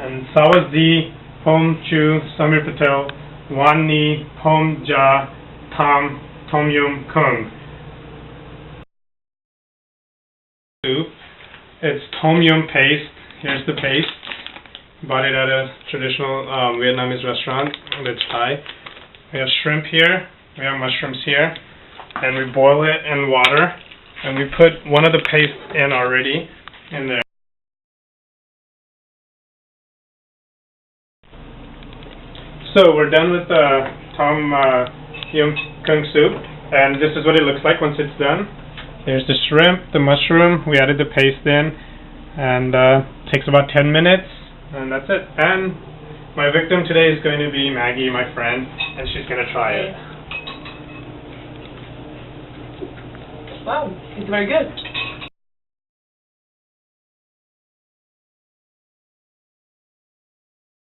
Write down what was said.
And Sawasdi Hom Chu Samir Patel Wan Ni Hom Ja Tam Tom Yum Kung. Soup. It's tom yum paste. Here's the paste. Bought it at a traditional Vietnamese restaurant. It's Thai. We have shrimp here. We have mushrooms here. And we boil it in water. And we put one of the paste in already in there. So we're done with the tom yum kung soup. And this is what it looks like once it's done. There's the shrimp, the mushroom, we added the paste in, and takes about 10 minutes, and that's it. And my victim today is going to be Maggie, my friend, and she's going to try it. Wow, it's very good.